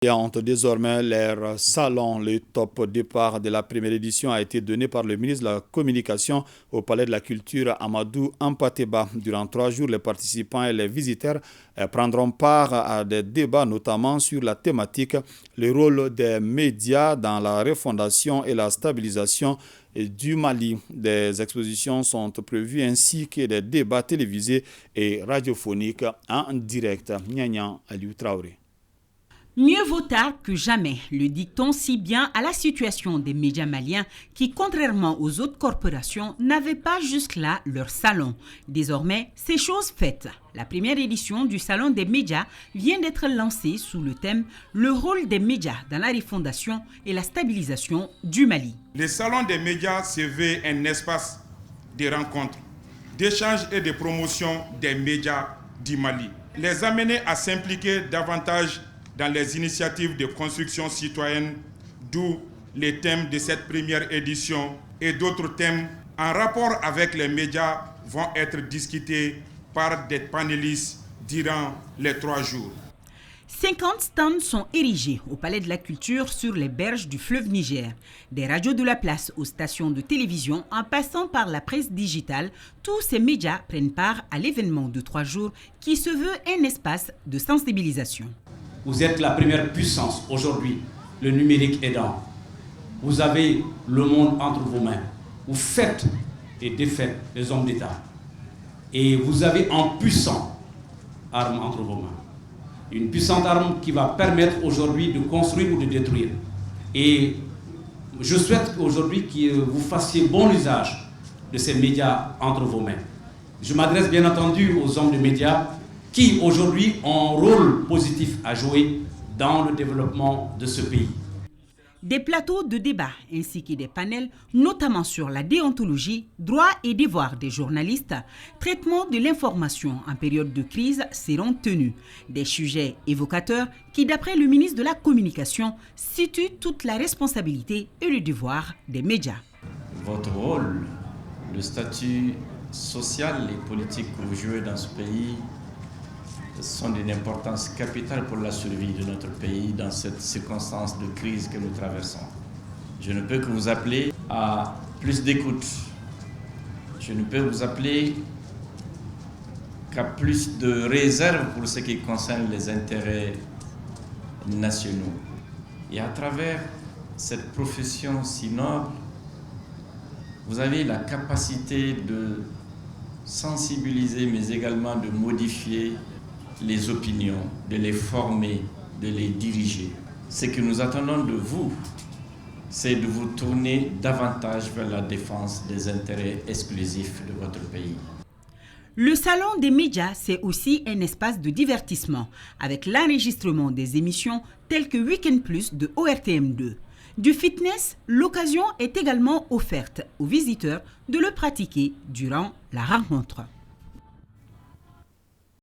Et ont désormais leur salon. Le top départ de la première édition a été donné par le ministre de la Communication au Palais de la Culture Amadou Ampateba. Durant 3 jours, les participants et les visiteurs prendront part à des débats, notamment sur la thématique, le rôle des médias dans la refondation et la stabilisation du Mali. Des expositions sont prévues ainsi que des débats télévisés et radiophoniques en direct. Nyanyan Aliou Traoré. Mieux vaut tard que jamais, le dit-on si bien à la situation des médias maliens qui, contrairement aux autres corporations, n'avaient pas jusque-là leur salon. Désormais, c'est chose faite. La première édition du Salon des médias vient d'être lancée sous le thème « Le rôle des médias dans la refondation et la stabilisation du Mali ». Le Salon des médias se veut un espace de rencontre, d'échange et de promotion des médias du Mali. Les amener à s'impliquer davantage dans les initiatives de construction citoyenne, d'où les thèmes de cette première édition et d'autres thèmes en rapport avec les médias vont être discutés par des panélistes durant les 3 jours. 50 stands sont érigés au Palais de la Culture sur les berges du fleuve Niger. Des radios de la place aux stations de télévision en passant par la presse digitale, tous ces médias prennent part à l'événement de 3 jours qui se veut un espace de sensibilisation. Vous êtes la première puissance aujourd'hui, le numérique aidant. Vous avez le monde entre vos mains. Vous faites et défaites les hommes d'État. Et vous avez un puissant arme entre vos mains. Une puissante arme qui va permettre aujourd'hui de construire ou de détruire. Et je souhaite aujourd'hui que vous fassiez bon usage de ces médias entre vos mains. Je m'adresse bien entendu aux hommes de médias qui aujourd'hui ont un rôle positif à jouer dans le développement de ce pays. Des plateaux de débat ainsi que des panels, notamment sur la déontologie, droits et devoirs des journalistes, traitement de l'information en période de crise seront tenus. Des sujets évocateurs qui, d'après le ministre de la Communication, situent toute la responsabilité et le devoir des médias. Votre rôle, le statut social et politique que vous jouez dans ce pays sont d'une importance capitale pour la survie de notre pays dans cette circonstance de crise que nous traversons. Je ne peux que vous appeler à plus d'écoute. Je ne peux vous appeler qu'à plus de réserve pour ce qui concerne les intérêts nationaux. Et à travers cette profession si noble, vous avez la capacité de sensibiliser, mais également de modifier les opinions, de les former, de les diriger. Ce que nous attendons de vous, c'est de vous tourner davantage vers la défense des intérêts exclusifs de votre pays. Le Salon des médias, c'est aussi un espace de divertissement, avec l'enregistrement des émissions telles que Week-end Plus de ORTM2. Du fitness, l'occasion est également offerte aux visiteurs de le pratiquer durant la rencontre.